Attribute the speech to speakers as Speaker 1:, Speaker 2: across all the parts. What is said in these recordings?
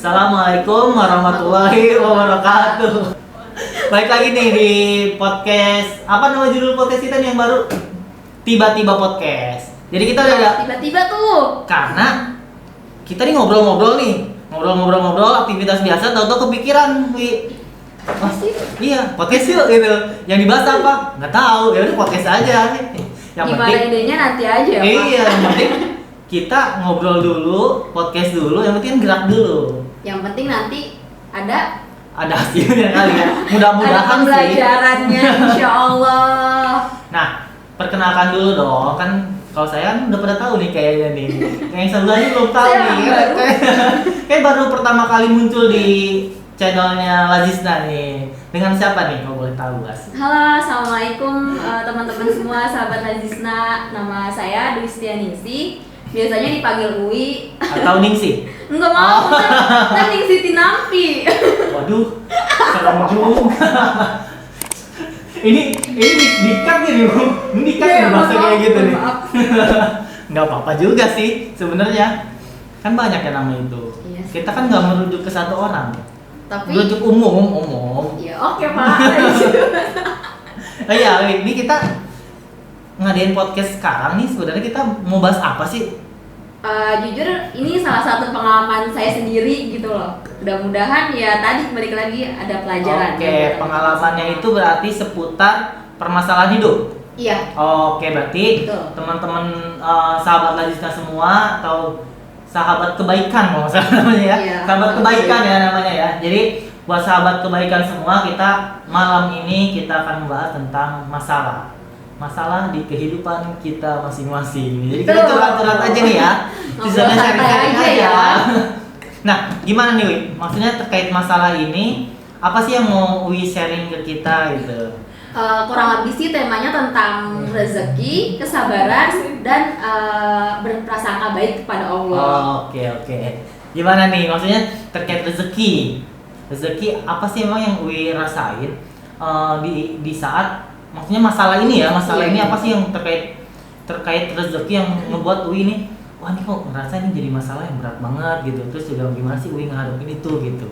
Speaker 1: Assalamualaikum warahmatullahi wabarakatuh. Baik lagi nih di podcast. Apa nama judul podcast kita nih yang baru? Tiba-tiba podcast. Jadi kita udah
Speaker 2: tiba-tiba tuh.
Speaker 1: Karena kita nih ngobrol-ngobrol nih. Ngobrol-ngobrol aktivitas biasa, tahu-tahu kepikiran, Wi. Iya, podcast yuk gitu. Yang dibahas apa? Nggak tahu. Ya udah podcast aja. Yang
Speaker 2: gimana
Speaker 1: penting
Speaker 2: idenya nanti aja ya, Pak.
Speaker 1: Iya, yang penting kita ngobrol dulu, podcast dulu, yang penting gerak dulu.
Speaker 2: Yang penting nanti ada
Speaker 1: Hasilnya kali ya.
Speaker 2: ada
Speaker 1: Mudah-mudahan sih.
Speaker 2: pembelajarannya insyaallah.
Speaker 1: Nah, perkenalkan dulu dong. Kan kalau saya kan udah pada tahu nih kayaknya nih. Yang sebelumnya belum tahu
Speaker 2: Saya
Speaker 1: nih.
Speaker 2: baru.
Speaker 1: Kayak baru pertama kali muncul di channelnya Lazisna nih. Dengan siapa nih kalau boleh tahu, Mas?
Speaker 2: Halo, assalamualaikum teman-teman semua, sahabat Lazisna. Nama saya Dwistianingsih. Biasanya dipanggil Uwi.
Speaker 1: Atau Ningsih?
Speaker 2: Enggak mau, kan Ningsih Tinampi.
Speaker 1: Waduh, serem juga. ini dikat nih, Bu. Ini dikat nih bahasa kayak gitu nih. Nggak apa-apa juga sih sebenarnya. Kan banyak yang nama itu.
Speaker 2: Iya.
Speaker 1: Kita kan nggak merujuk ke satu orang.
Speaker 2: Tapi
Speaker 1: Merujuk umum.
Speaker 2: ya oke, Pak.
Speaker 1: Iya, ini kita ngadain podcast sekarang nih. Sebenarnya kita mau bahas apa sih?
Speaker 2: Jujur ini salah satu pengalaman saya sendiri gitu loh. Mudah-mudahan ya tadi balik lagi ada pelajaran.
Speaker 1: Oke, pengalamannya itu berarti seputar permasalahan hidup.
Speaker 2: Iya.
Speaker 1: Oke, berarti
Speaker 2: Betul.
Speaker 1: teman-teman sahabat Lazisna semua atau sahabat kebaikan kalau nggak salah namanya ya.
Speaker 2: Iya,
Speaker 1: Sahabat
Speaker 2: betul.
Speaker 1: kebaikan ya namanya ya. Jadi buat sahabat kebaikan semua, kita malam ini kita akan membahas tentang masalah di kehidupan kita masing-masing. Jadi kita
Speaker 2: Betul.
Speaker 1: curhat-curhat aja nih ya.
Speaker 2: Ngobrol
Speaker 1: Sisanya
Speaker 2: santai
Speaker 1: sharing-sharing
Speaker 2: aja ya.
Speaker 1: Nah, gimana nih Wi? Maksudnya terkait masalah ini, apa sih yang mau Wi sharing ke kita gitu?
Speaker 2: Kurang lebih sih temanya tentang rezeki, kesabaran, dan berprasangka baik kepada Allah.
Speaker 1: Oke. Gimana nih? Maksudnya terkait rezeki. Rezeki apa sih emang yang Wi rasain di saat maksudnya masalah ini ya? Masalah
Speaker 2: Iya.
Speaker 1: ini apa sih yang terkait rezeki yang ngebuat Wi nih, wah ini kok ngerasa ini jadi masalah yang berat banget gitu. Terus juga gimana sih Wi ngadepin itu gitu?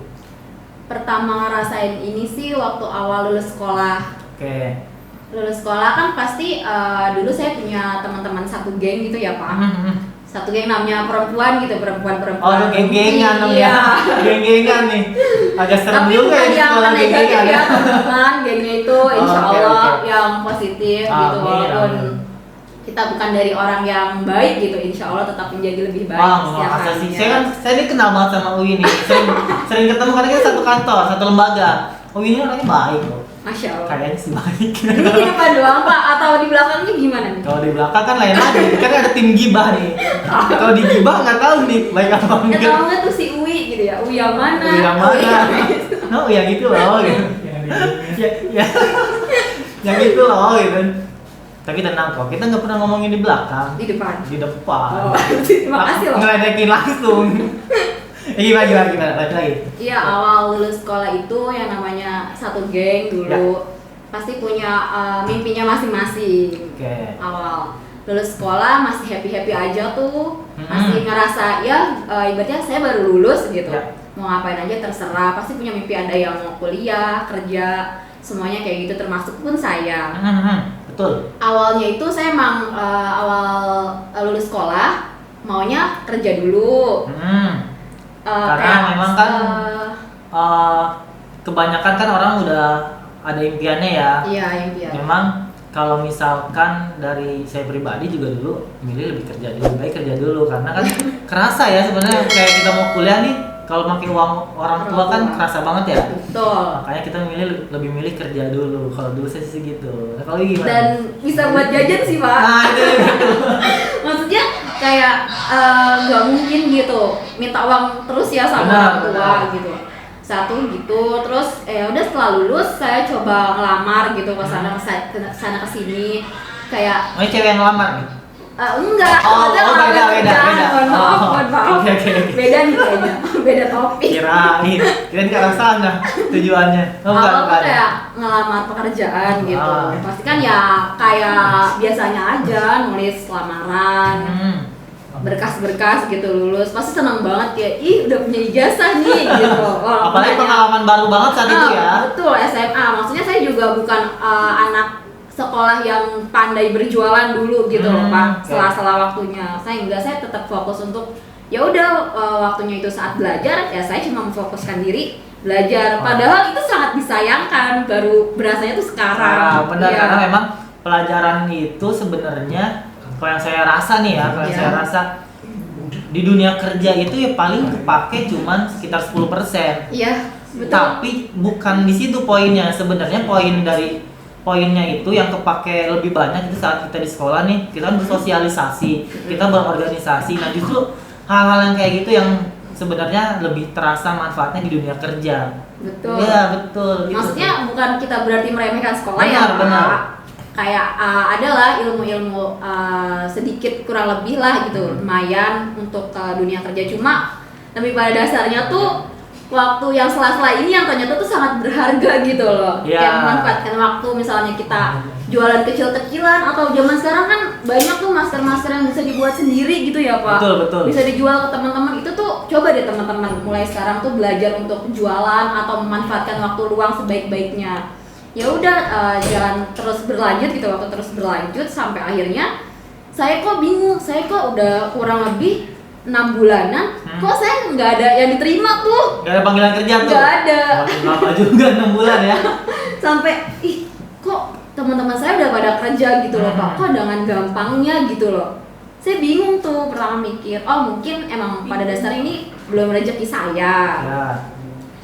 Speaker 2: Pertama ngerasain ini sih waktu awal lulus sekolah.
Speaker 1: Oke.
Speaker 2: Lulus sekolah kan pasti dulu saya punya teman-teman satu geng gitu ya, Pak. Satu geng namanya perempuan gitu, perempuan.
Speaker 1: Oh, geng-gengan
Speaker 2: Iya.
Speaker 1: ya. Geng-gengan nih. Agak serem
Speaker 2: Tapi
Speaker 1: juga
Speaker 2: bukan
Speaker 1: ya
Speaker 2: yang
Speaker 1: sekolah
Speaker 2: negatif
Speaker 1: geng-gengan.
Speaker 2: ya, teman-teman. Gengnya itu insya
Speaker 1: Oke,
Speaker 2: Allah
Speaker 1: oke.
Speaker 2: yang positif gitu,
Speaker 1: Amin,
Speaker 2: walaupun
Speaker 1: amin.
Speaker 2: kita bukan dari orang yang baik gitu, insya Allah tetap menjadi lebih baik
Speaker 1: Wah,
Speaker 2: setiap
Speaker 1: masa sih.
Speaker 2: harinya.
Speaker 1: Saya ini kenal banget sama Uwi nih. Sering ketemu karena kita satu kantor, satu lembaga. Uwi ini orangnya baik loh.
Speaker 2: Masya Allah.
Speaker 1: Kayaknya sih baik.
Speaker 2: Ini di depan doang, Pak, atau di belakangnya gimana nih?
Speaker 1: Kalau di belakang kan lain lagi. Kan ada tim gibah nih. Kalau di gibah nggak tahu nih baik apa
Speaker 2: Ya
Speaker 1: enggak.
Speaker 2: tahu nggak tuh si Uwi gitu ya? Uwi yang mana?
Speaker 1: Uwi yang
Speaker 2: Uwi
Speaker 1: mana?
Speaker 2: yang-
Speaker 1: Oh, yang itu loh gitu. Ya. Yang itu loh gitu. Tapi tenang kok, kita nggak pernah ngomongin di belakang.
Speaker 2: Di depan.
Speaker 1: Di depan.
Speaker 2: Oh, terima kasih loh.
Speaker 1: Ngeledekin langsung. Gimana? Lagi.
Speaker 2: Iya, awal lulus sekolah itu yang namanya satu geng dulu.
Speaker 1: Ya.
Speaker 2: Pasti punya mimpinya masing-masing.
Speaker 1: Oke.
Speaker 2: Awal lulus sekolah masih happy aja tuh,
Speaker 1: Hmm.
Speaker 2: masih ngerasa ya ibaratnya saya baru lulus gitu.
Speaker 1: Ya.
Speaker 2: Mau ngapain aja terserah, pasti punya mimpi, ada yang mau kuliah, kerja, semuanya kayak gitu, termasuk pun saya.
Speaker 1: Betul.
Speaker 2: Awalnya itu saya emang awal lulus sekolah maunya kerja dulu.
Speaker 1: Karena memang kan kebanyakan kan orang udah ada impiannya ya.
Speaker 2: Iya, impian.
Speaker 1: Memang kalau misalkan dari saya pribadi juga dulu milih lebih baik kerja dulu karena kan kerasa ya sebenarnya kayak kita mau kuliah nih kalau pakai uang orang tua kan kerasa banget ya.
Speaker 2: Betul.
Speaker 1: Makanya kita lebih milih kerja dulu. Kalau dulu saya sih gitu. Nah, kalau gimana?
Speaker 2: Dan bisa buat jajan sih, Pak.
Speaker 1: Nah, itu gitu.
Speaker 2: Maksudnya kayak nggak mungkin gitu minta uang terus ya sama
Speaker 1: Benar,
Speaker 2: orang tua
Speaker 1: benar.
Speaker 2: gitu. Satu gitu, terus udah setelah lulus saya coba ngelamar gitu ke sana ke sini kayak
Speaker 1: Oh, ini cewek yang ngelamar nih.
Speaker 2: enggak,
Speaker 1: Oh,
Speaker 2: maksudnya
Speaker 1: oh,
Speaker 2: ngelamar
Speaker 1: beda.
Speaker 2: kerjaan, mohon maaf,
Speaker 1: Oh,
Speaker 2: mohon maaf.
Speaker 1: oke.
Speaker 2: Beda nih kayaknya, beda topik.
Speaker 1: Kirain ke arah sana tujuannya. Oh,
Speaker 2: Awal tuh
Speaker 1: bukan.
Speaker 2: kayak ngelamar pekerjaan gitu.
Speaker 1: Ah.
Speaker 2: Pasti kan ya kayak biasanya aja nulis lamaran. berkas-berkas gitu lulus, pasti senang banget kayak ih udah punya ijazah nih gitu.
Speaker 1: Apalagi pengalaman baru banget saat itu ya.
Speaker 2: Betul, SMA. Maksudnya saya juga bukan anak sekolah yang pandai berjualan dulu gitu loh Pak. Sela-sela waktunya. Saya tetap fokus untuk ya udah waktunya itu saat belajar ya saya cuma memfokuskan diri belajar. Padahal itu sangat disayangkan baru berasanya tuh sekarang.
Speaker 1: Benar
Speaker 2: ya.
Speaker 1: karena memang pelajaran itu sebenarnya kalau yang saya rasa nih ya, kalau yang saya rasa di dunia kerja itu ya paling kepake cuman sekitar 10%.
Speaker 2: Iya, betul.
Speaker 1: Tapi bukan di situ poinnya. Sebenarnya poinnya itu yang kepake lebih banyak itu saat kita di sekolah nih, kita bersosialisasi, kita berorganisasi. Nah, justru hal-hal yang kayak gitu yang sebenarnya lebih terasa manfaatnya di dunia kerja.
Speaker 2: Betul.
Speaker 1: Iya, betul. Gitu.
Speaker 2: Maksudnya bukan kita berarti meremehkan sekolah
Speaker 1: benar,
Speaker 2: ya, Pak.
Speaker 1: Benar.
Speaker 2: Kayak adalah ilmu-ilmu sedikit kurang lebih lah gitu, lumayan untuk dunia kerja. Cuma tapi pada dasarnya tuh waktu yang sela-sela ini yang ternyata tuh sangat berharga gitu loh. Kayak memanfaatkan waktu, misalnya kita jualan kecil-kecilan atau zaman sekarang kan banyak tuh masker-masker yang bisa dibuat sendiri gitu ya Pak.
Speaker 1: Betul.
Speaker 2: Bisa dijual ke teman-teman. Itu tuh coba deh teman-teman mulai sekarang tuh belajar untuk jualan atau memanfaatkan waktu luang sebaik-baiknya. Ya udah jangan terus berlanjut gitu, waktu terus berlanjut sampai akhirnya saya kok bingung, saya kok udah kurang lebih 6 bulanan, kok saya nggak ada yang diterima tuh.
Speaker 1: Nggak ada panggilan kerja tuh?
Speaker 2: Nggak ada.
Speaker 1: Lama juga 6 bulan ya.
Speaker 2: Sampai, kok teman-teman saya udah pada kerja gitu loh Pak, kok dengan gampangnya gitu loh. Saya bingung tuh, pertama mikir, oh mungkin emang pada dasarnya ini belum rezeki saya.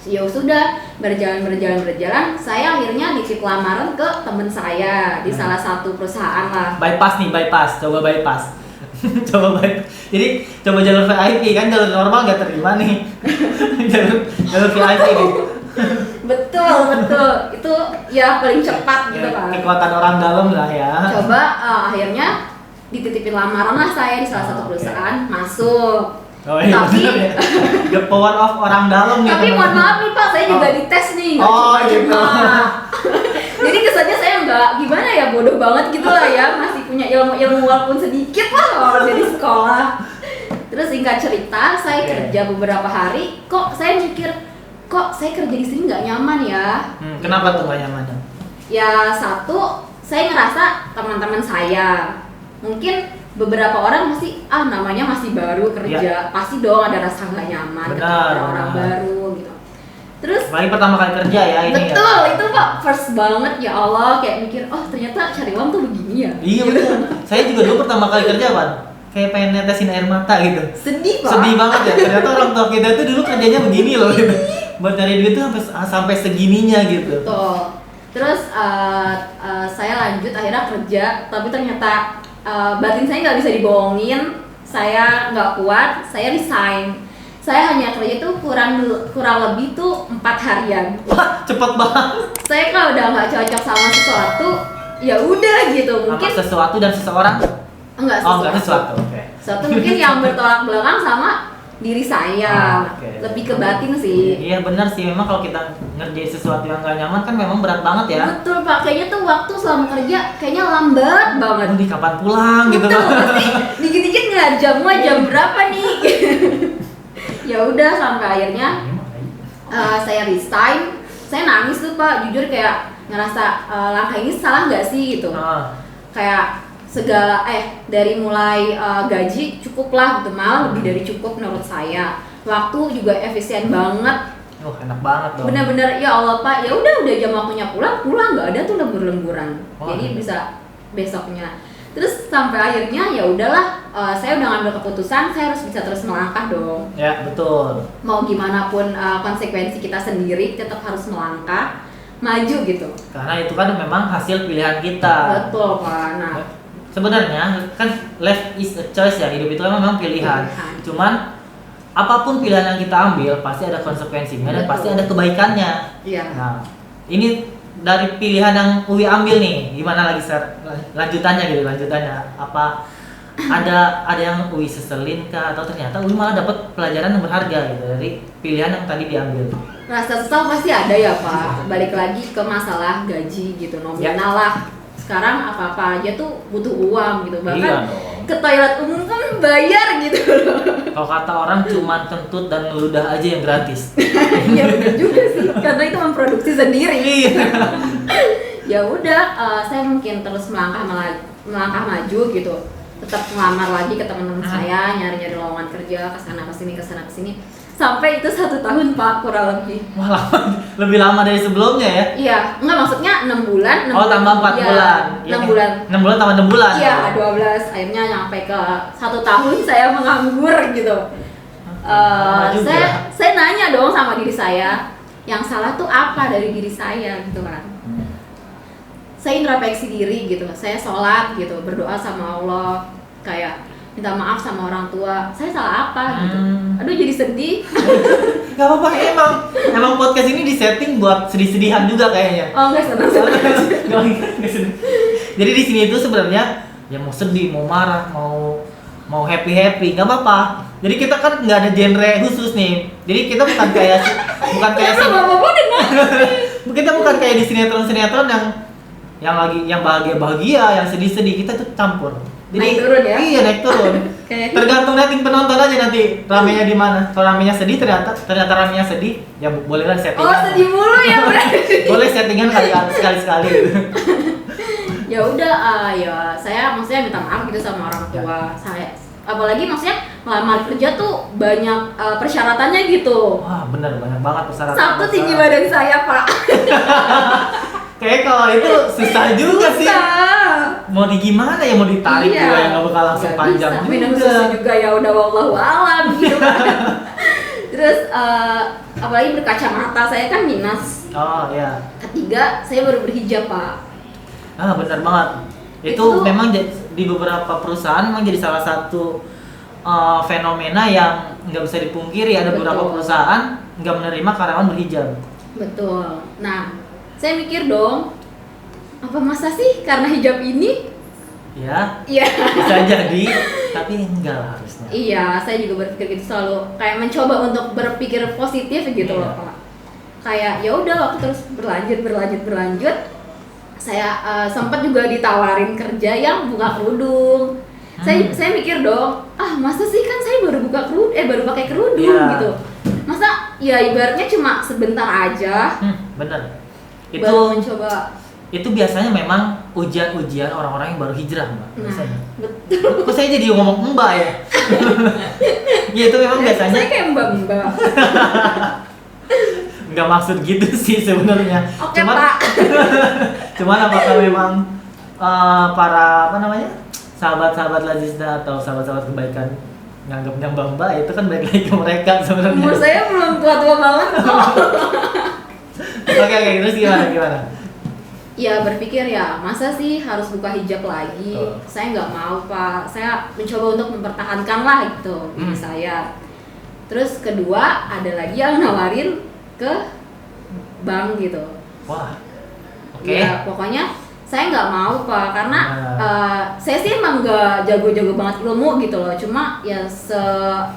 Speaker 2: Ya sudah, berjalan, saya akhirnya nitip lamaran ke temen saya di salah satu perusahaan lah.
Speaker 1: Coba bypass. Jadi coba jalur VIP kan, jalur normal nggak terima nih. jalur VIP nih.
Speaker 2: Betul, itu ya paling cepat gitu kan.
Speaker 1: Kekuatan orang dalam lah ya.
Speaker 2: Coba akhirnya dititipin lamaran lah saya di salah satu perusahaan, masuk. Tapi
Speaker 1: the power of orang dalam nih.
Speaker 2: Tapi mohon maaf nih Pak, saya juga dites nih.
Speaker 1: Gitu.
Speaker 2: Jadi kesannya saya nggak gimana ya, bodoh banget gitu lah ya, masih punya ilmu walaupun sedikit lah kalau dari sekolah. Terus singkat cerita, saya kerja beberapa hari, kok saya mikir, kok saya kerja di sini nggak nyaman ya.
Speaker 1: Kenapa tuh nggak nyaman?
Speaker 2: Ya satu, saya ngerasa teman-teman saya mungkin beberapa orang namanya masih baru kerja, pasti dong ada rasa nggak nyaman ketika orang baru gitu. Terus
Speaker 1: paling pertama kali kerja ya ini.
Speaker 2: Betul, itu Pak first banget ya Allah, kayak mikir ternyata cari uang tuh begini ya.
Speaker 1: Iya betul. Saya juga dulu pertama kali kerja Pak, kayak pengen netesin air mata gitu.
Speaker 2: Sedih Pak.
Speaker 1: Sedih banget ya. Ternyata orang tua kita tuh dulu kerjanya begini loh gitu. Buat cari duit tuh sampai segininya gitu.
Speaker 2: Betul. Terus saya lanjut akhirnya kerja, tapi ternyata batin saya nggak bisa dibohongin, saya nggak kuat, saya resign. Saya hanya kerja tuh kurang lebih tuh 4 harian.
Speaker 1: Wah, cepet banget.
Speaker 2: Saya kalau udah nggak cocok sama sesuatu, ya udah gitu. Mungkin
Speaker 1: sesuatu dan seseorang?
Speaker 2: Enggak sesuatu. Sesuatu mungkin yang bertolak belakang sama diri saya. Lebih ke batin sih.
Speaker 1: Iya benar sih, memang kalau kita ngerjain sesuatu yang nggak nyaman kan memang berat banget ya.
Speaker 2: Betul Pak, kayaknya tuh waktu selama kerja kayaknya lambat banget.
Speaker 1: Di kapan pulang gitu kan?
Speaker 2: Dikit-dikit nggak jam berapa nih? Ya udah sampai akhirnya saya resign. Saya nangis tuh Pak, jujur kayak ngerasa langkah ini salah nggak sih gitu. Kayak segala dari mulai gaji cukup lah gitu, malah lebih dari cukup menurut saya. Waktu juga efisien banget.
Speaker 1: Enak banget dong.
Speaker 2: Bener-bener ya Allah Pak, ya udah jam waktunya pulang nggak ada tuh lembur-lemburan. Jadi bisa besoknya. Terus sampai akhirnya ya udahlah, saya udah ngambil keputusan, saya harus bisa terus melangkah dong.
Speaker 1: Ya betul.
Speaker 2: Mau gimana pun konsekuensi kita sendiri tetap harus melangkah, maju gitu.
Speaker 1: Karena itu kan memang hasil pilihan kita.
Speaker 2: Betul Pak. Nah,
Speaker 1: sebenarnya kan life is a choice ya, hidup itu kan memang pilihan. Cuman apapun pilihan yang kita ambil pasti ada konsekuensinya dan pasti ada kebaikannya.
Speaker 2: Iya.
Speaker 1: Nah, ini dari pilihan yang Uwi ambil nih, gimana lagi lanjutannya? Apa ada yang Uwi seselin kah, atau ternyata Uwi malah dapat pelajaran yang berharga gitu dari pilihan yang tadi diambil?
Speaker 2: Rasa sesal pasti ada ya Pak. Balik lagi ke masalah gaji gitu, nominal lah. Sekarang apa-apa aja tuh butuh uang gitu. Bahkan ke toilet umum kan bayar gitu loh.
Speaker 1: Kalau kata orang cuman kentut dan ludah aja yang gratis.
Speaker 2: Iya benar juga sih, karena itu memproduksi sendiri.
Speaker 1: Iya.
Speaker 2: Ya udah, saya mungkin terus melangkah maju gitu, tetap ngelamar lagi ke teman-teman saya, nyari-nyari lowongan kerja kesana kesini, sampai itu 1 tahun Pak kurang lebih.
Speaker 1: Wah, lebih lama dari sebelumnya ya?
Speaker 2: Iya, enggak maksudnya 6 bulan.
Speaker 1: Oh, tambah 4
Speaker 2: iya,
Speaker 1: bulan.
Speaker 2: 6 bulan.
Speaker 1: 6 bulan tambah 6 bulan.
Speaker 2: Iya, 12. Akhirnya nyampe ke 1 tahun saya menganggur gitu. Saya nanya dong sama diri saya, yang salah tuh apa dari diri saya gitu kan. Saya introspeksi diri gitu, saya sholat gitu, berdoa sama Allah, kayak minta maaf sama orang tua, saya salah apa gitu. Aduh jadi sedih.
Speaker 1: Gak apa-apa, emang podcast ini disetting buat sedih-sedihan juga kayaknya.
Speaker 2: Oh enggak senang.
Speaker 1: Nggak sedih. Jadi di sini itu sebenarnya ya mau sedih, mau marah, mau happy, nggak apa-apa. Jadi kita kan nggak ada genre khusus nih. Jadi kita bukan kayak kita bukan kayak di sinetron yang bahagia, yang sedih-sedih, kita tuh campur. Jadi,
Speaker 2: naik turun ya?
Speaker 1: Iya, naik turun. Tergantung rating penonton aja nanti ramenya di mana. Kalau ramenya sedih ternyata ramenya sedih, ya bolehlah settingan.
Speaker 2: Oh, sedih mulu ya berarti.
Speaker 1: Boleh settingan sekali-sekali.
Speaker 2: Ya udah, ya saya maksudnya minta maaf gitu sama orang tua. Saya apalagi maksudnya ngelamar kerja tuh banyak persyaratannya gitu.
Speaker 1: Wah, bener banyak banget persyaratan.
Speaker 2: Satu tinggi badan saya, Pak.
Speaker 1: Kayak kalau itu susah juga sih. Mau gimana ya, mau ditarik juga yang nggak bakal langsung panjang
Speaker 2: bisa. Minum susu juga ya udah wallahu alam gitu kan. Terus apalagi berkacamata, saya kan minus.
Speaker 1: Oh iya.
Speaker 2: Ketiga saya baru berhijab Pak.
Speaker 1: Benar banget. Itu memang di beberapa perusahaan memang jadi salah satu fenomena yang nggak bisa dipungkiri. Ada beberapa perusahaan nggak menerima karyawan berhijab.
Speaker 2: Betul. Nah, saya mikir dong, apa masa sih karena hijab ini?
Speaker 1: Ya,
Speaker 2: iya.
Speaker 1: Bisa jadi, tapi enggak lah harusnya.
Speaker 2: Iya, saya juga berpikir gitu, selalu kayak mencoba untuk berpikir positif gitu loh Pak. Kayak ya udah, waktu terus berlanjut. Saya sempat juga ditawarin kerja yang buka kerudung. Saya mikir dong, masa sih kan saya baru pakai kerudung gitu. Masa ya ibaratnya cuma sebentar aja.
Speaker 1: Bener.
Speaker 2: Baru mencoba.
Speaker 1: Itu biasanya memang ujian orang-orang yang baru hijrah, Mbak. Biasanya.
Speaker 2: Betul.
Speaker 1: Kok saya jadi ngomong Mbak ya? Ya itu memang biasanya.
Speaker 2: Saya kayak Mbak.
Speaker 1: Nggak maksud gitu sih sebenarnya.
Speaker 2: Oke, Pak.
Speaker 1: Cuman apakah memang para sahabat-sahabat Lazizda atau sahabat-sahabat kebaikan nganggapnya Mbak itu kan balik lagi ke mereka sebenarnya.
Speaker 2: Umur saya belum tua-tua banget kok.
Speaker 1: Oke, terus gimana?
Speaker 2: Ya berpikir ya, masa sih harus buka hijab lagi? Saya nggak mau Pak, saya mencoba untuk mempertahankan lah gitu diri saya. Terus kedua, ada lagi yang nawarin ke bank gitu.
Speaker 1: Wah, oke.
Speaker 2: Ya pokoknya saya nggak mau Pak, karena saya sih emang nggak jago-jago banget ilmu gitu loh. Cuma ya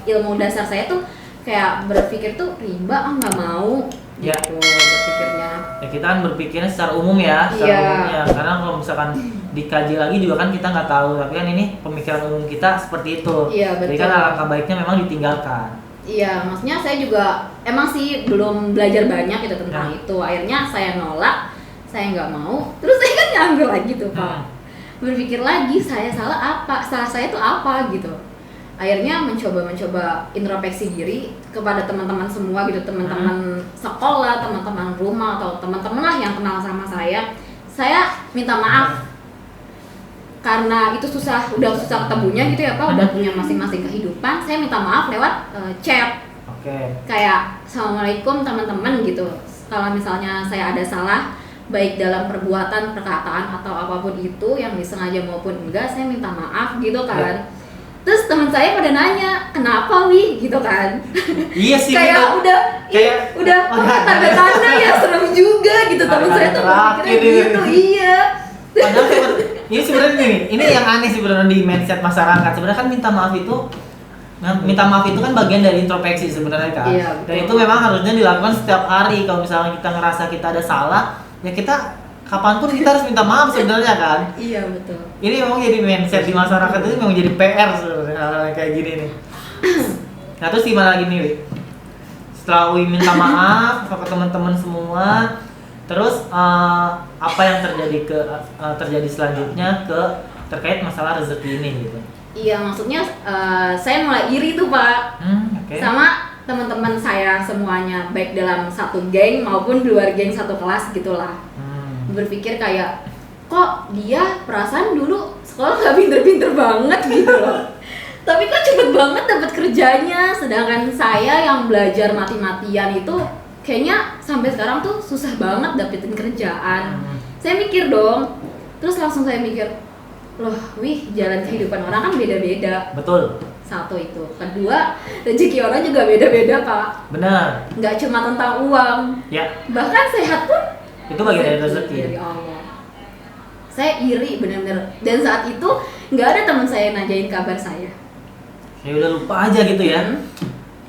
Speaker 2: ilmu dasar saya tuh kayak berpikir tuh riba nggak mau gitu berpikirnya.
Speaker 1: Ya kita kan berpikirnya secara umum ya, umumnya. Karena kalau misalkan dikaji lagi juga kan kita nggak tahu, tapi kan ini pemikiran umum kita seperti itu.
Speaker 2: Iya, betul.
Speaker 1: Jadi kan alangkah baiknya memang ditinggalkan.
Speaker 2: Iya, maksudnya saya juga emang sih belum belajar banyak gitu tentang itu. Akhirnya saya nolak, saya nggak mau. Terus saya kan nganggur lagi tuh Pak. Berpikir lagi, saya salah saya tuh apa gitu. Akhirnya mencoba introspeksi diri kepada teman-teman semua gitu, teman-teman sekolah, teman-teman rumah, atau teman-teman lah yang kenal sama saya minta maaf karena itu udah susah ketemunya gitu ya Pak, udah punya masing-masing kehidupan. Saya minta maaf lewat chat. Kayak assalamualaikum teman-teman gitu. Kalau misalnya saya ada salah baik dalam perbuatan, perkataan atau apapun itu yang disengaja maupun enggak, saya minta maaf gitu kan. Terus teman saya pada nanya, kenapa Wi gitu kan? Iya sih. Kayak udah tanda-tanda ya serem juga gitu. Teman saya tuh berpikirnya gitu. Iya.
Speaker 1: Padahal ini sebenarnya ini yang aneh sih sebenarnya di mindset masyarakat. Sebenarnya kan minta maaf itu kan bagian dari introspeksi sebenarnya kan. Dan itu memang harusnya dilakukan setiap hari. Kalau misalnya kita ngerasa kita ada salah, ya kita kapanpun kita harus minta maaf sebenarnya kan.
Speaker 2: Iya betul.
Speaker 1: Ini memang jadi mindset di masyarakat itu memang jadi PR sebenarnya hal kayak gini nih. Nah terus gimana lagi nih Wi? Setelah Wi minta maaf ke teman-teman semua, terus apa yang terjadi selanjutnya terkait masalah rezeki ini gitu?
Speaker 2: Iya maksudnya saya mulai iri tuh Pak,
Speaker 1: Okay.
Speaker 2: sama teman-teman saya semuanya, baik dalam satu geng maupun di luar geng satu kelas gitulah. Berpikir kayak kok dia perasaan dulu sekolah nggak pinter-pinter banget gitu loh. Tapi kok cepet banget dapat kerjanya, sedangkan saya yang belajar mati-matian itu kayaknya sampai sekarang tuh susah banget dapetin kerjaan. Saya mikir dong, terus langsung saya mikir, loh wih jalan kehidupan orang kan beda-beda.
Speaker 1: Betul.
Speaker 2: Satu itu, kedua rezeki orang juga beda-beda Pak.
Speaker 1: Benar.
Speaker 2: Nggak cuma tentang uang,
Speaker 1: Ya.
Speaker 2: bahkan sehat pun
Speaker 1: Itu bagian dari rezeki.
Speaker 2: dari Allah. Saya iri benar-benar, dan saat itu nggak ada teman saya nanyain kabar saya.
Speaker 1: Ya udah lupa aja gitu ya.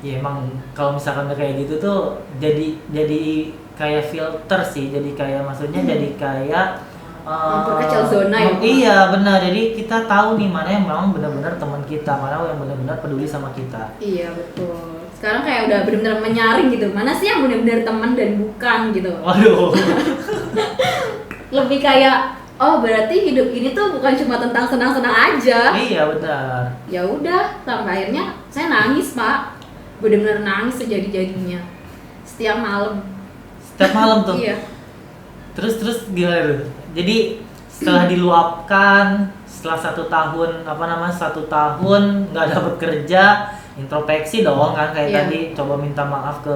Speaker 1: Ya emang kalau misalkan udah kayak gitu tuh jadi kayak filter sih, jadi kayak maksudnya jadi kayak
Speaker 2: memperkecil zona ya.
Speaker 1: Iya benar. Jadi kita tahu nih mana yang memang benar-benar teman kita, mana yang benar-benar peduli sama kita.
Speaker 2: Iya betul. Sekarang kayak udah benar-benar menyaring gitu. Mana sih yang benar-benar teman dan bukan gitu.
Speaker 1: Waduh.
Speaker 2: Lebih kayak oh berarti hidup ini tuh bukan cuma tentang senang-senang aja.
Speaker 1: Iya benar.
Speaker 2: Ya udah, sampai akhirnya saya nangis Pak, benar-benar nangis sejadi-jadinya setiap malam.
Speaker 1: Setiap malam tuh.
Speaker 2: Iya.
Speaker 1: Terus gimana tuh? Jadi setelah diluapkan, setelah 1 tahun satu tahun nggak dapat kerja, introspeksi dong kan kayak
Speaker 2: Iya.
Speaker 1: tadi, coba minta maaf ke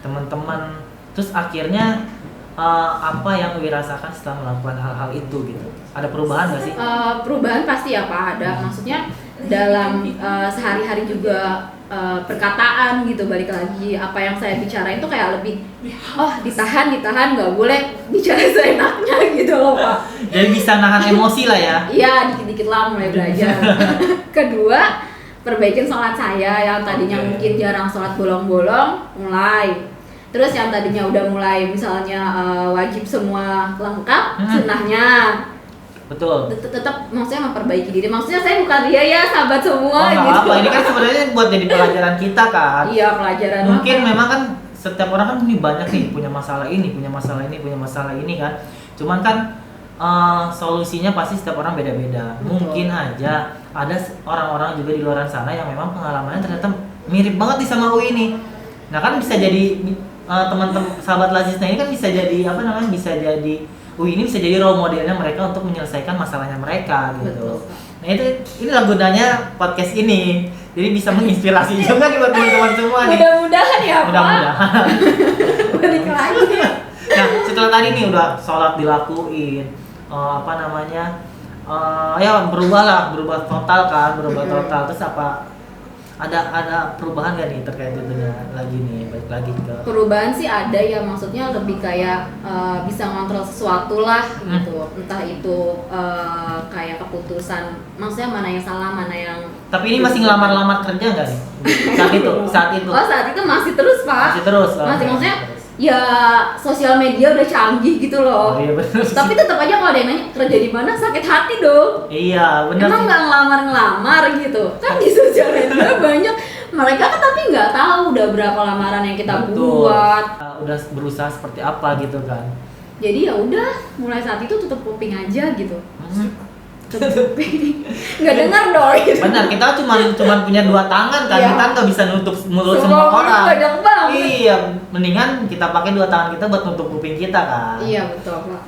Speaker 1: teman-teman. Terus akhirnya apa yang Wi rasakan setelah melakukan hal-hal itu gitu? Ada perubahan nggak sih?
Speaker 2: Perubahan pasti ya Pak, ada. Maksudnya dalam sehari-hari juga perkataan gitu, balik lagi apa yang saya bicarain itu kayak lebih ditahan nggak boleh bicara seenaknya gitu loh Pak.
Speaker 1: Jadi bisa nahan emosi lah ya.
Speaker 2: Iya, dikit-dikit lah mulai belajar. Kedua, perbaikin sholat saya yang tadinya mungkin jarang sholat bolong-bolong, mulai. Terus yang tadinya udah mulai misalnya wajib semua lengkap, sunnahnya
Speaker 1: Betul.
Speaker 2: tetap maksudnya memperbaiki diri. Maksudnya saya bukan ria ya sahabat semua
Speaker 1: Nggak
Speaker 2: gitu.
Speaker 1: apa-apa. Ini kan sebenarnya buat jadi pelajaran kita kan.
Speaker 2: Iya, pelajaran.
Speaker 1: Mungkin
Speaker 2: apa?
Speaker 1: memang kan setiap orang kan ini banyak nih punya masalah ini kan. Cuman kan solusinya pasti setiap orang beda-beda.
Speaker 2: Betul.
Speaker 1: Mungkin aja ada orang-orang juga di luar sana yang memang pengalamannya ternyata mirip banget nih sama Ui ini. Nah kan bisa jadi teman-teman sahabat Lazisna ini kan bisa jadi bisa jadi Ui ini bisa jadi role modelnya mereka untuk menyelesaikan masalahnya mereka gitu.
Speaker 2: Betul.
Speaker 1: Nah inilah gunanya podcast ini. Jadi bisa menginspirasi juga nih buat teman-teman semua nih.
Speaker 2: Mudah-mudahan ya Pak.
Speaker 1: Mudah-mudahan.
Speaker 2: Balik lagi.
Speaker 1: Nah setelah tadi nih udah sholat dilakuin, ya berubah total kan, total. Terus apa? Ada perubahan gak nih terkait itunya lagi nih, balik lagi ke
Speaker 2: Perubahan sih ada ya, maksudnya lebih kayak bisa ngontrol sesuatu lah gitu. Entah itu kayak keputusan, maksudnya mana yang salah, mana yang.
Speaker 1: Tapi ini masih ngelamar-lamar kerja nggak nih? Saat itu.
Speaker 2: Oh saat itu masih terus Pak.
Speaker 1: Masih terus.
Speaker 2: Masih,
Speaker 1: Oke.
Speaker 2: maksudnya ya sosial media udah canggih gitu loh.
Speaker 1: Oh iya benar.
Speaker 2: Tapi tetap aja kalau ada yang nanya kerja di mana, sakit hati dong.
Speaker 1: Iya benar.
Speaker 2: Emang nggak ngelamar gitu kan di sosial media banyak mereka kan, tapi nggak tahu udah berapa lamaran yang kita
Speaker 1: Betul.
Speaker 2: buat.
Speaker 1: Udah berusaha seperti apa gitu kan.
Speaker 2: Jadi ya udah, mulai saat itu tutup kuping aja gitu. Tutup kuping. Nggak dengar dong. Gitu.
Speaker 1: Benar, kita cuman punya 2 tangan kan,
Speaker 2: Iya.
Speaker 1: kita nggak bisa nutup mulut
Speaker 2: Semua
Speaker 1: semua orang.
Speaker 2: banyak banget.
Speaker 1: Iya, mendingan kita pakai 2 tangan kita buat nutup kuping kita kan.
Speaker 2: Iya betul Pak.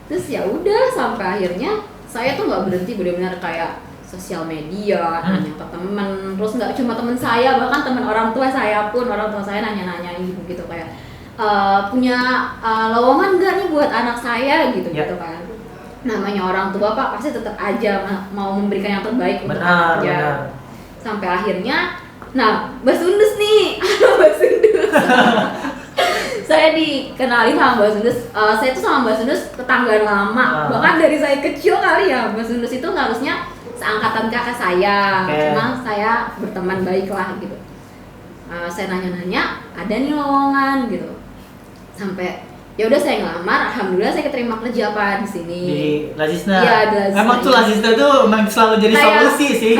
Speaker 2: Terus ya udah sampai akhirnya saya tuh nggak berhenti benar-benar kayak sosial media, nanya ke temen, terus nggak cuma temen saya, bahkan temen orang tua saya pun, orang tua saya nanya-nanya gitu kayak punya lowongan nggak nih buat anak saya gitu
Speaker 1: Ya.
Speaker 2: kan. Namanya orang tua Pak pasti tetap aja mau memberikan yang terbaik untuk
Speaker 1: Benar,
Speaker 2: anaknya.
Speaker 1: benar.
Speaker 2: Sampai akhirnya, nah Mbak Sundus nih, Mbak Sundus. Saya dikenalin sama Mbak Sundus, saya tuh sama Mbak Sundus tetanggaan lama, bahkan dari saya kecil kali ya. Mbak Sundus itu harusnya seangkatan kakak saya, cuma saya berteman baik lah gitu. Saya nanya-nanya, ada nih lowongan gitu. Sampai Ya udah saya ngelamar, alhamdulillah saya keterima kerja Pak di sini.
Speaker 1: Di Lazisna.
Speaker 2: Iya, di Lazisna.
Speaker 1: Emang tuh Lazisna tuh emang selalu jadi solusi sih.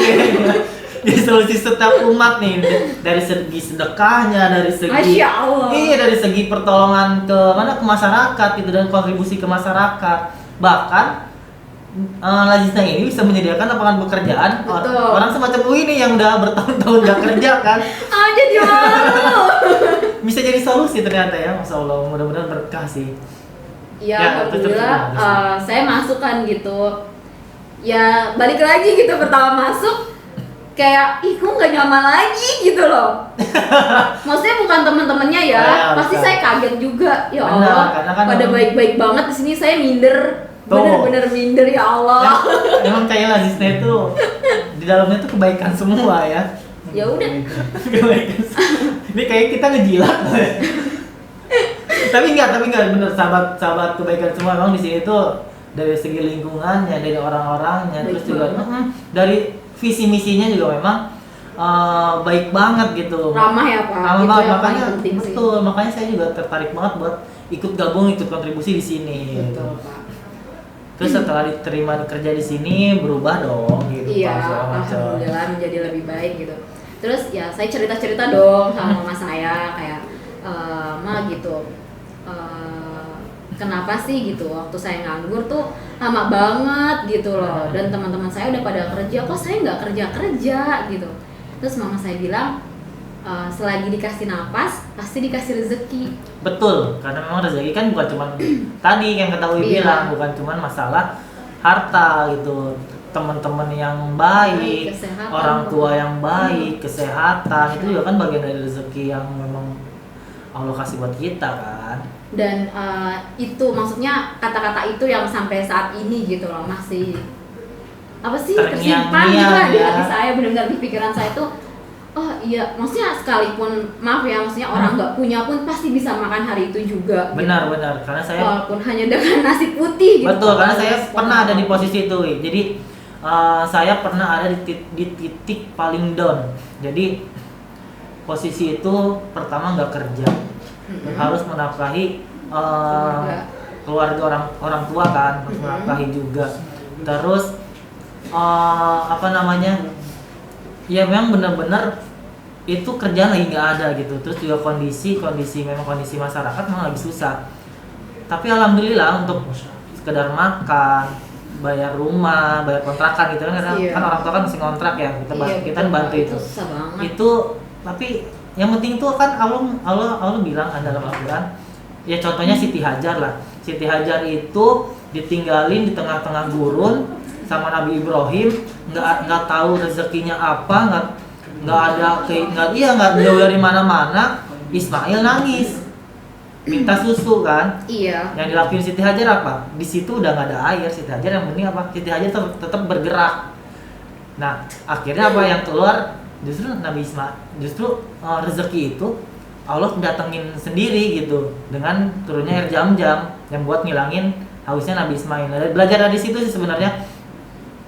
Speaker 1: Jadi solusi setiap umat nih, dari segi sedekahnya, dari segi
Speaker 2: Masya Allah.
Speaker 1: Iya, dari segi pertolongan ke mana, ke masyarakat gitu, dan kontribusi ke masyarakat. Bahkan Lazisna ini bisa menyediakan lapangan pekerjaan
Speaker 2: Betul.
Speaker 1: orang semacam ini yang udah bertahun-tahun gak kerja kan.
Speaker 2: Jadi malu.
Speaker 1: Bisa jadi solusi ternyata ya, Masya Allah, mudah-mudahan berkah sih.
Speaker 2: Ya,
Speaker 1: Ya,
Speaker 2: alhamdulillah
Speaker 1: terus.
Speaker 2: saya masuk kan gitu. Ya balik lagi gitu, pertama masuk kayak ih kok nggak nyaman lagi gitu loh. Maksudnya bukan teman-temannya ya,
Speaker 1: Ya,
Speaker 2: pasti
Speaker 1: bukan.
Speaker 2: saya kaget juga. Ya
Speaker 1: Benar,
Speaker 2: Allah,
Speaker 1: karena kan
Speaker 2: pada
Speaker 1: memang-
Speaker 2: baik-baik banget di sini, saya minder.
Speaker 1: Tuh.
Speaker 2: Bener-bener minder ya Allah.
Speaker 1: Emang kayak Lazisna itu di dalamnya tuh kebaikan semua ya.
Speaker 2: Ya udah.
Speaker 1: Kebaikan. Ini kayak kita ngejilat. tapi enggak bener, sahabat kebaikan semua. Memang di sini tuh dari segi lingkungannya, dari orang-orangnya,
Speaker 2: Baik
Speaker 1: terus juga
Speaker 2: banget.
Speaker 1: dari visi misinya juga memang baik banget gitu.
Speaker 2: Ramah ya Pak.
Speaker 1: Ramah
Speaker 2: Itu
Speaker 1: banget,
Speaker 2: yang
Speaker 1: makanya
Speaker 2: paling penting sih.
Speaker 1: betul, makanya saya juga tertarik banget buat ikut gabung, ikut kontribusi di sini.
Speaker 2: Betul Pak.
Speaker 1: Terus setelah diterima kerja di sini berubah dong gitu.
Speaker 2: Iya,
Speaker 1: Pak, segala macam.
Speaker 2: alhamdulillah menjadi lebih baik gitu. Terus ya saya cerita-cerita dong sama mama saya kayak Ma gitu. Kenapa sih gitu waktu saya nganggur tuh lama banget gitu loh, dan teman-teman saya udah pada kerja, kok saya nggak kerja gitu. Terus mama saya bilang selagi dikasih napas pasti dikasih rezeki.
Speaker 1: Betul, karena memang rezeki kan bukan cuma tadi yang ketahui
Speaker 2: Iya.
Speaker 1: bilang, bukan cuma masalah harta gitu, teman-teman yang baik,
Speaker 2: Kesehatan.
Speaker 1: orang tua yang baik, kesehatan itu juga kan bagian dari rezeki yang memang Allah kasih buat kita kan.
Speaker 2: Dan itu maksudnya kata-kata itu yang sampai saat ini gitu loh masih apa sih tersimpan gitu lah di
Speaker 1: ya.
Speaker 2: hati saya, benar-benar di pikiran saya tuh. Oh iya, maksudnya sekalipun maaf ya, maksudnya orang nggak punya pun pasti bisa makan hari itu juga.
Speaker 1: Benar,
Speaker 2: gitu.
Speaker 1: karena saya
Speaker 2: Walaupun hanya dengan nasi putih. Gitu.
Speaker 1: betul, karena saya pernah ada di posisi itu. Jadi saya pernah ada di titik paling down. Jadi posisi itu pertama nggak kerja, harus menafkahi keluarga orang tua kan, harus menafkahi juga. Terus apa namanya? Ya memang benar-benar itu kerjaan lagi nggak ada gitu. Terus juga kondisi masyarakat memang lagi susah. Tapi alhamdulillah untuk sekedar makan, bayar rumah, bayar kontrakan gitu kan, karena
Speaker 2: Iya.
Speaker 1: kan orang tua kan masih ngontrak ya, kita bantu itu.
Speaker 2: Susah banget.
Speaker 1: Itu tapi yang penting itu kan Allah bilang kan dalam Al-Qur'an. Ya contohnya Siti Hajar lah. Siti Hajar itu ditinggalin di tengah-tengah gurun sama Nabi Ibrahim, nggak tahu rezekinya apa, nggak jauh dari mana-mana. Ismail nangis minta susu kan.
Speaker 2: Iya.
Speaker 1: Yang dilakuin Siti Hajar apa? Di situ udah nggak ada air. Siti Hajar yang penting apa? Siti Hajar tetap bergerak. Nah akhirnya apa yang keluar? Justru Nabi Ismail, justru rezeki itu Allah datengin sendiri gitu dengan turunnya air jam-jam yang buat ngilangin hausnya Nabi Ismail. Belajar dari situ sih sebenarnya.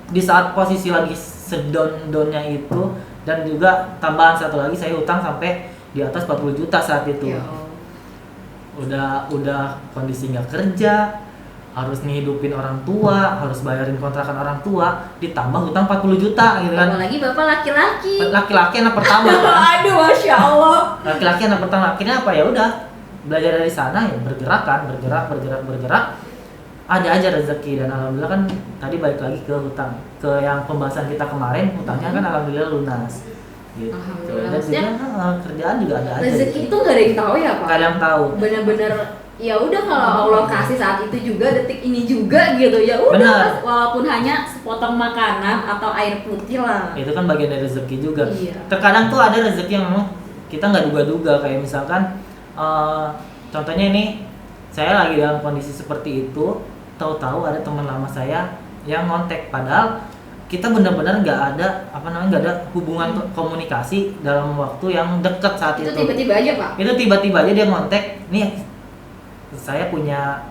Speaker 1: Di saat posisi lagi sedon-donnya itu, dan juga tambahan satu lagi, saya utang sampai di atas 40 juta saat itu.
Speaker 2: Ya.
Speaker 1: Udah kondisi nggak kerja, harus ngehidupin orang tua, harus bayarin kontrakan orang tua, ditambah utang 40 juta gitu kan.
Speaker 2: Apalagi bapak laki-laki.
Speaker 1: Laki-laki anak pertama kan?
Speaker 2: Aduh, masya Allah.
Speaker 1: Laki-laki anak pertama. Akhirnya apa, ya udah belajar dari sana, ya bergerak, ada aja rezeki. Dan alhamdulillah kan tadi balik lagi ke hutang, ke yang pembahasan kita kemarin, hutangnya kan alhamdulillah lunas gitu.
Speaker 2: Alhamdulillah.
Speaker 1: Dan juga kerjaan juga ada aja
Speaker 2: Rezeki
Speaker 1: gitu.
Speaker 2: itu nggak ada yang tahu ya Pak.
Speaker 1: Nggak ada yang tahu.
Speaker 2: Bener-bener ya udah, kalau Allah kasih saat itu juga, detik ini juga gitu ya
Speaker 1: Benar.
Speaker 2: udah, walaupun hanya sepotong makanan atau air putih lah.
Speaker 1: Itu kan bagian dari rezeki juga.
Speaker 2: Iya.
Speaker 1: Terkadang tuh ada rezeki yang memang kita nggak duga-duga, kayak misalkan contohnya ini, saya lagi dalam kondisi seperti itu, tahu-tahu ada teman lama saya yang ngontek, padahal kita benar-benar nggak ada nggak ada hubungan komunikasi dalam waktu yang dekat saat
Speaker 2: Itu
Speaker 1: itu.
Speaker 2: tiba-tiba aja Pak.
Speaker 1: Itu tiba-tiba aja dia ngontek, nih saya punya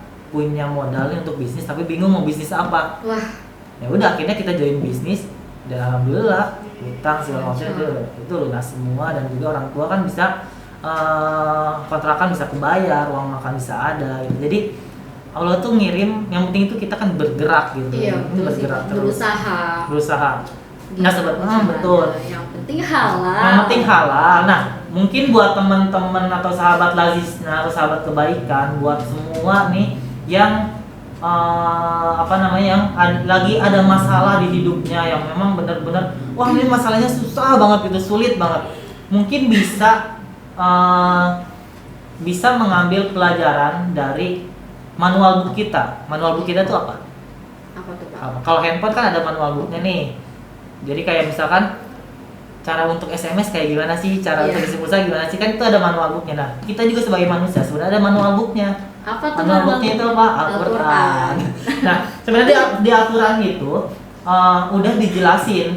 Speaker 1: modal nih untuk bisnis tapi bingung mau bisnis apa.
Speaker 2: Wah,
Speaker 1: Ya udah akhirnya kita join bisnis, dan alhamdulillah utang segala macam itu lunas semua, dan juga orang tua kan bisa kontrakan bisa kebayar, uang makan bisa ada gitu. Jadi Allah tuh ngirim, yang penting itu kita kan bergerak gitu.
Speaker 2: Iya, betul sih,
Speaker 1: bergerak
Speaker 2: Pak.
Speaker 1: terus.
Speaker 2: Berusaha.
Speaker 1: Nah, sebetulnya betul.
Speaker 2: Yang penting halal.
Speaker 1: Yang penting halal. Nah, mungkin buat teman-teman atau sahabat lazisnya atau sahabat kebaikan, buat semua nih yang yang lagi ada masalah di hidupnya yang memang benar-benar wah ini masalahnya susah banget gitu, sulit banget. Mungkin bisa mengambil pelajaran dari manual book kita. Manual book kita itu apa?
Speaker 2: Apa tuh, Pak?
Speaker 1: Kalau handphone kan ada manual booknya nih. Jadi kayak misalkan cara untuk SMS kayak gimana sih, cara untuk isi pulsa gimana sih, kan itu ada manual booknya. Nah, kita juga sebagai manusia sebenarnya ada manual booknya.
Speaker 2: Apa tuh
Speaker 1: Manual booknya itu apa? Al-Quran. Nah, sebenarnya di Al-Quran itu udah dijelasin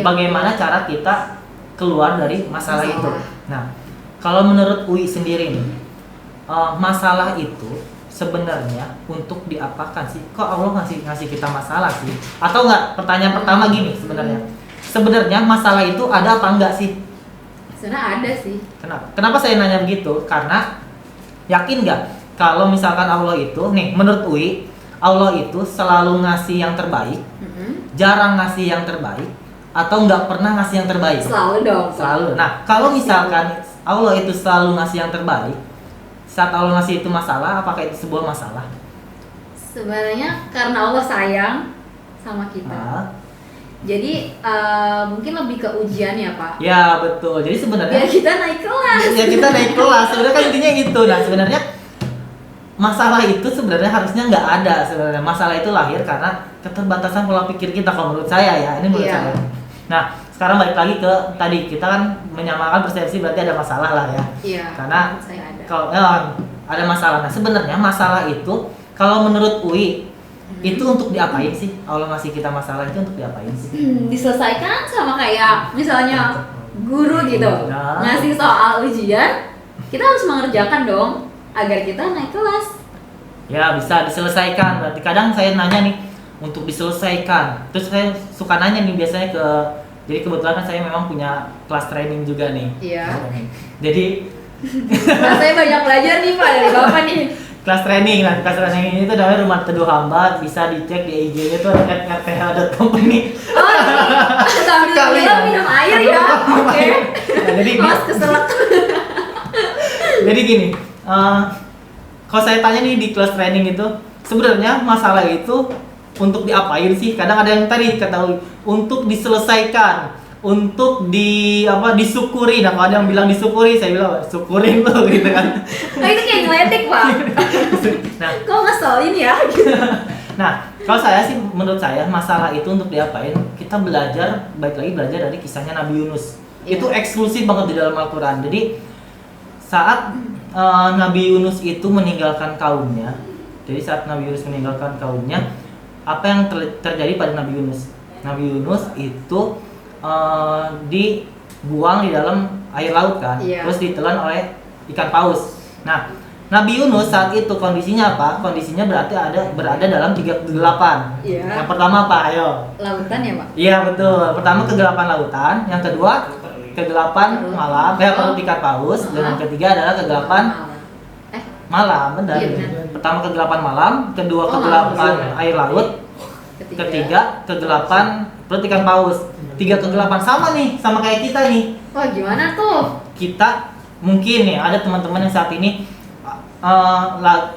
Speaker 1: bagaimana cara kita keluar dari masalah itu. Nah, kalau menurut UI sendiri nih, masalah itu sebenarnya untuk diapakan sih? Kok Allah ngasih kita masalah sih? Atau enggak? Pertanyaan pertama gini sebenarnya. Sebenarnya masalah itu ada apa enggak sih?
Speaker 2: Sebenarnya ada sih.
Speaker 1: Kenapa saya nanya begitu? Karena yakin nggak kalau misalkan Allah itu, nih menurut UI, Allah itu selalu ngasih yang terbaik, jarang ngasih yang terbaik, atau nggak pernah ngasih yang terbaik?
Speaker 2: Selalu dong.
Speaker 1: Selalu. Nah, kalau misalkan Allah itu selalu ngasih yang terbaik, saat Allah ngasih itu masalah, apakah itu sebuah masalah?
Speaker 2: Sebenarnya karena Allah sayang sama kita. Jadi mungkin lebih ke ujian ya, Pak.
Speaker 1: Ya betul. Jadi sebenarnya
Speaker 2: biar kita naik kelas.
Speaker 1: Ya kita naik kelas. Sebenarnya kan intinya itu. Nah sebenarnya masalah itu sebenarnya harusnya nggak ada. Sebenarnya masalah itu lahir karena keterbatasan pola pikir kita. Kalau menurut saya ya, ini menurut saya. Nah sekarang balik lagi ke tadi, kita kan menyamakan persepsi berarti ada masalah lah ya.
Speaker 2: Iya.
Speaker 1: Karena
Speaker 2: saya ada.
Speaker 1: Kalau ada masalah. Nah sebenarnya masalah itu kalau menurut UI itu untuk diapain sih? Allah ngasih kita masalah itu untuk diapain sih?
Speaker 2: Diselesaikan sama kayak misalnya guru gitu ngasih soal ujian, kita harus mengerjakan dong agar kita naik kelas.
Speaker 1: Ya bisa diselesaikan. Berarti kadang saya nanya nih untuk diselesaikan. Terus saya suka nanya nih biasanya jadi kebetulan kan saya memang punya kelas training juga nih.
Speaker 2: Iya.
Speaker 1: Jadi
Speaker 2: saya banyak belajar nih Pak dari Bapak nih.
Speaker 1: Kelas training ini tuh namanya Rumah Teduh Hamba, bisa dicek di IG-nya tuh @rth.com ini.
Speaker 2: Oh, sambil minum air ya. Oke.
Speaker 1: Nah, jadi
Speaker 2: Mas keselak.
Speaker 1: Jadi gini, kalau saya tanya nih di kelas training itu, sebenarnya masalah itu untuk diapain sih? Kadang ada yang tadi ketahui untuk diselesaikan, untuk disyukuri. Nah kalau ada yang bilang disyukuri, saya bilang syukurin lo gitu kan.
Speaker 2: Nah itu kayak ngeledik Pak.
Speaker 1: Nah,
Speaker 2: kok ngeselin ya?
Speaker 1: Nah kalau saya sih, menurut saya masalah itu untuk diapain? Kita belajar, baik lagi belajar dari kisahnya Nabi Yunus. Itu eksklusif banget di dalam Al-Quran. Jadi saat Nabi Yunus itu meninggalkan kaumnya, apa yang terjadi pada Nabi Yunus? Nabi Yunus itu dibuang di dalam air laut kan, terus ditelan oleh ikan paus. Nah, Nabi Yunus saat itu kondisinya apa? Kondisinya berada dalam 3 kegelapan. Yang pertama apa? Ayo.
Speaker 2: Lautan ya Pak?
Speaker 1: Iya betul. Pertama kegelapan lautan, yang kedua kegelapan malam, perut ikan paus, dan yang ketiga adalah kegelapan malam. Benar. Pertama kegelapan malam, kedua kegelapan air laut, ketiga kegelapan perut ikan paus. 3 kegelapan sama nih, sama kayak kita nih.
Speaker 2: Wah gimana tuh?
Speaker 1: Kita mungkin nih ada teman-teman yang saat ini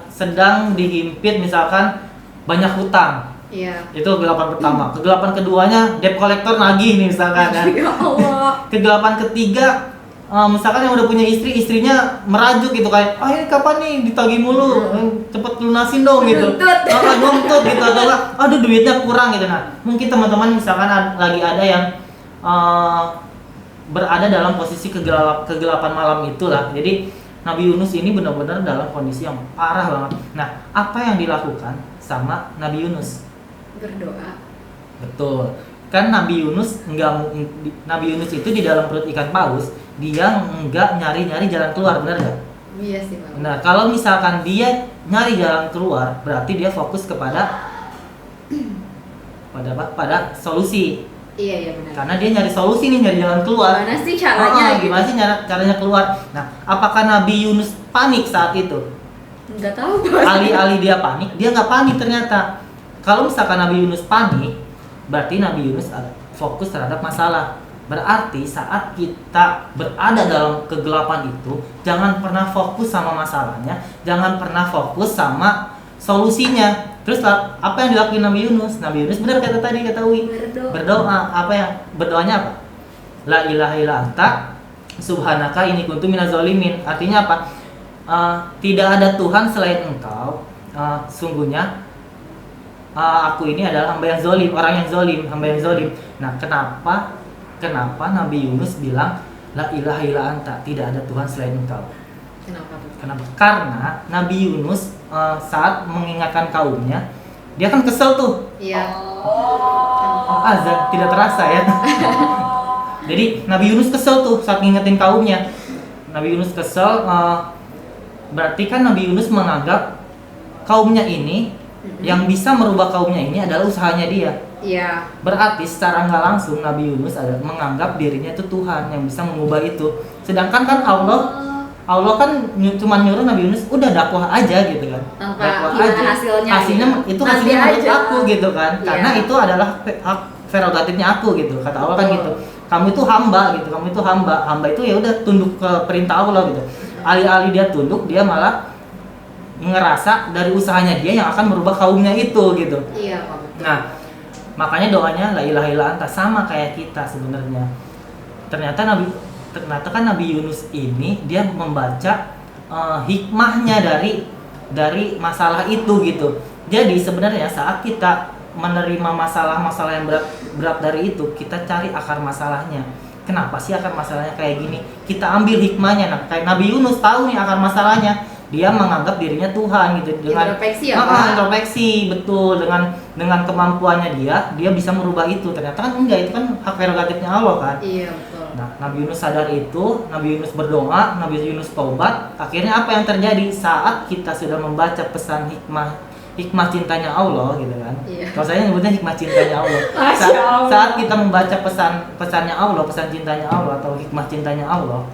Speaker 1: sedang dihimpit misalkan banyak hutang.
Speaker 2: Iya.
Speaker 1: Itu kegelapan pertama. Kegelapan keduanya debt collector nagih nih misalkan kan.
Speaker 2: Ya Allah.
Speaker 1: Kegelapan ketiga misalkan yang udah punya istrinya merajuk gitu kayak, ini kapan nih ditagih mulu, cepet lunasin dong gitu. Nuntut gitu atau enggak, aduh duitnya kurang gitu. Nah mungkin teman-teman misalkan lagi ada yang berada dalam posisi kegelapan malam itulah. Jadi Nabi Yunus ini benar-benar dalam kondisi yang parah banget. Nah apa yang dilakukan sama Nabi Yunus?
Speaker 2: Berdoa.
Speaker 1: Betul. Kan Nabi Yunus itu di dalam perut ikan paus, dia enggak nyari-nyari jalan keluar, benar enggak?
Speaker 2: Iya sih Pak.
Speaker 1: Nah, kalau misalkan dia nyari jalan keluar, berarti dia fokus pada solusi.
Speaker 2: Iya benar.
Speaker 1: Karena dia nyari solusi nih, nyari jalan keluar.
Speaker 2: Gimana sih caranya gitu?
Speaker 1: Gimana sih caranya keluar? Nah, apakah Nabi Yunus panik saat itu?
Speaker 2: Nggak tahu Pak.
Speaker 1: Alih-alih dia panik, dia nggak panik ternyata. Kalau misalkan Nabi Yunus panik, berarti Nabi Yunus fokus terhadap masalah. Berarti saat kita berada dalam kegelapan itu, jangan pernah fokus sama masalahnya, jangan pernah fokus sama solusinya. Terus apa yang dilakukan Nabi Yunus? Nabi Yunus benar kata tadi, kata Wi. Berdoa. Apa yang berdoanya apa? La ilaha illa anta subhanaka inni kuntu minaz zalimin. Artinya apa? Tidak ada Tuhan selain Engkau. Sungguhnya aku ini adalah hamba yang zalim, orang yang zalim, hamba yang zalim. Nah, kenapa Nabi Yunus bilang la ilaha illa anta, tidak ada Tuhan selain Engkau? Kenapa? Karena Nabi Yunus saat mengingatkan kaumnya, dia kan kesel tuh.
Speaker 2: Iya.
Speaker 1: Azan tidak terasa ya. Jadi Nabi Yunus kesel tuh saat ngingetin kaumnya. Nabi Yunus kesel, berarti kan Nabi Yunus menganggap kaumnya ini yang bisa merubah kaumnya ini adalah usahanya dia.
Speaker 2: Iya.
Speaker 1: Berarti secara nggak langsung Nabi Yunus adalah menganggap dirinya itu Tuhan yang bisa mengubah itu. Sedangkan kan Allah kan cuma nyuruh Nabi Yunus udah dakwah aja gitu kan.
Speaker 2: Tanpa gimana hasilnya
Speaker 1: itu
Speaker 2: nanti
Speaker 1: hasilnya menurut
Speaker 2: aja.
Speaker 1: aku gitu kan.
Speaker 2: Iya.
Speaker 1: Karena itu adalah hak prerogatifnya aku gitu. Kata Allah kan gitu. Kamu itu hamba gitu. Kamu itu hamba. Hamba itu ya udah tunduk ke perintah Allah gitu. Alih-alih dia tunduk, dia malah ngerasa dari usahanya dia yang akan merubah kaumnya itu gitu.
Speaker 2: Iya, Pak. Betul.
Speaker 1: Nah, makanya doanya la ilaha illa anta, sama kayak kita sebenarnya. Ternyata kan Nabi Yunus ini dia membaca hikmahnya dari masalah itu gitu. Jadi sebenarnya saat kita menerima masalah-masalah yang berat dari itu, kita cari akar masalahnya. Kenapa sih akar masalahnya kayak gini? Kita ambil hikmahnya. Nah, kayak Nabi Yunus tahu nih akar masalahnya. Dia menganggap dirinya Tuhan gitu, dengan
Speaker 2: introspeksi ya, Pak?
Speaker 1: Introspeksi, betul, dengan kemampuannya dia bisa merubah itu. Ternyata kan enggak, itu kan hak prerogatifnya Allah kan.
Speaker 2: Iya, betul.
Speaker 1: Nah, Nabi Yunus sadar itu, Nabi Yunus berdoa, Nabi Yunus taubat. Akhirnya apa yang terjadi saat kita sudah membaca pesan hikmah cintanya Allah gitu kan.
Speaker 2: Iya.
Speaker 1: Kalau saya nyebutnya hikmah cintanya Allah. Saat kita membaca pesannya Allah, pesan cintanya Allah atau hikmah cintanya Allah,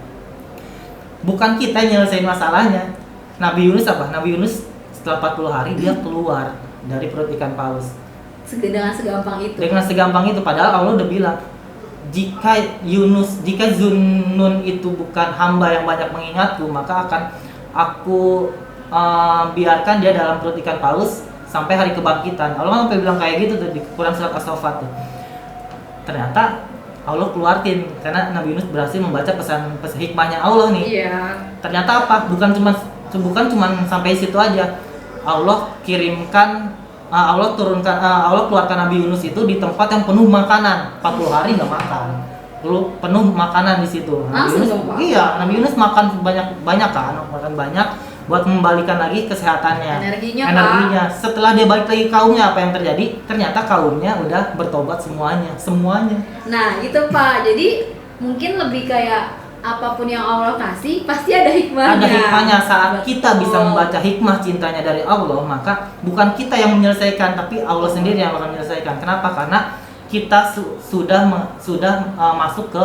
Speaker 1: bukan kita yang nyelesain masalahnya. Nabi Yunus apa? Nabi Yunus setelah 40 hari dia keluar dari perut ikan paus.
Speaker 2: Dengan segampang itu.
Speaker 1: Dengan segampang itu, padahal Allah udah bilang, jika Zunnun itu bukan hamba yang banyak mengingatku, maka akan aku biarkan dia dalam perut ikan paus sampai hari kebangkitan. Allah kan sampai bilang kayak gitu tuh di Quran surat As-Saffat tuh. Ternyata Allah keluarin karena Nabi Yunus berhasil membaca pesan hikmahnya Allah nih.
Speaker 2: Iya.
Speaker 1: Ternyata apa? Bukan cuma sampai situ aja. Allah keluarkan Nabi Yunus itu di tempat yang penuh makanan. 40 hari nggak makan. Penuh makanan di situ. Nabi Yunus makan banyak kan, makan banyak buat membalikan lagi kesehatannya, energinya. Setelah dia balik lagi kaumnya, apa yang terjadi? Ternyata kaumnya udah bertobat semuanya.
Speaker 2: Nah, itu Pak. Jadi mungkin lebih kayak apapun yang Allah kasih pasti ada hikmahnya.
Speaker 1: Ada hikmahnya. Saat kita
Speaker 2: Betul.
Speaker 1: bisa membaca hikmah cintanya dari Allah, maka bukan kita yang menyelesaikan, tapi Allah sendiri yang akan menyelesaikan. Kenapa? Karena kita sudah masuk ke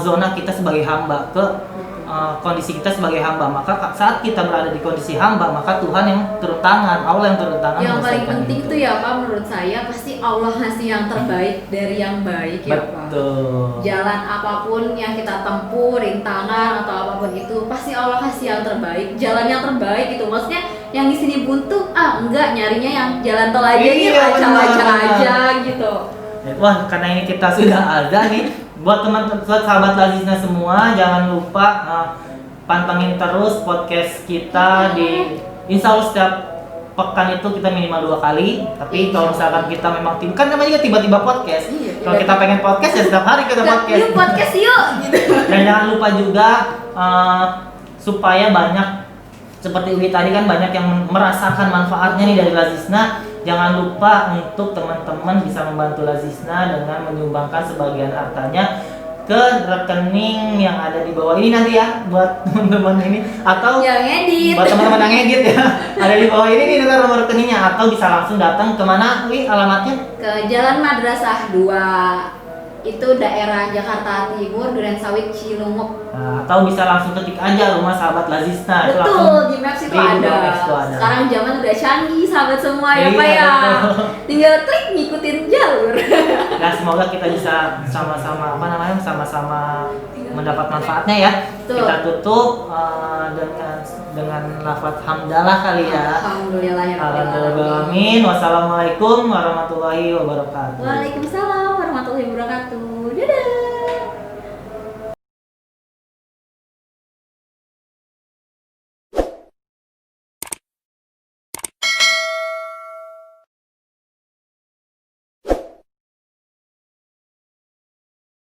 Speaker 1: zona kita sebagai hamba, ke kondisi kita sebagai hamba. Maka saat kita berada di kondisi hamba, maka Tuhan yang turun tangan, Allah yang turun tangan.
Speaker 2: Yang paling penting itu ya Pak, menurut saya pasti Allah ngasih yang terbaik dari yang baik ya Pak.
Speaker 1: Betul.
Speaker 2: Jalan apapun yang kita tempuh, rintangan atau apapun itu, pasti Allah kasih yang terbaik, jalan yang terbaik gitu. Maksudnya yang di sini buntu, enggak, nyarinya yang jalan tol aja nih, lancar-lancar aja gitu.
Speaker 1: Wah, karena ini kita sudah azan nih. Buat sahabat Lazizna semua, jangan lupa pantengin terus podcast kita di insya Allah setiap pekan itu kita minimal 2 kali. Tapi kalau misalkan kita memang kan namanya juga tiba-tiba podcast. Kalau kita pengen podcast ya setiap hari kita podcast.
Speaker 2: Yuk podcast yuk gitu.
Speaker 1: Dan jangan lupa juga supaya banyak seperti Ugi tadi kan banyak yang merasakan manfaatnya nih dari Lazizna. Jangan lupa untuk teman-teman bisa membantu Lazizna dengan menyumbangkan sebagian hartanya ke rekening yang ada di bawah ini nanti ya buat teman-teman ini, atau
Speaker 2: Yang ngedit.
Speaker 1: buat teman-teman yang ngedit ya. Ada di bawah ini nih ntar nomor rekeningnya, atau bisa langsung datang kemana Wi alamatnya?
Speaker 2: Ke Jalan Madrasah 2. Itu daerah Jakarta Timur, Duren Sawit, Cilunguk.
Speaker 1: Nah, atau bisa langsung ketik aja Rumah Sahabat Lazista. Itu langsung
Speaker 2: Betul, di Maps itu
Speaker 1: di
Speaker 2: ada.
Speaker 1: Google Maps itu ada.
Speaker 2: Sekarang zaman udah canggih sahabat semua ya
Speaker 1: Iya,
Speaker 2: Pak ya.
Speaker 1: betul.
Speaker 2: Tinggal klik ngikutin jalur.
Speaker 1: Ya semoga kita bisa sama-sama sama-sama mendapat manfaatnya ya.
Speaker 2: Betul.
Speaker 1: Kita tutup dengan lafaz hamdalah kali ya.
Speaker 2: Alhamdulillah ya Rabbil alamin.
Speaker 1: Alhamdulillah. Wassalamualaikum warahmatullahi wabarakatuh.
Speaker 2: Waalaikumsalam warahmatullahi wabarakatuh. Dadah.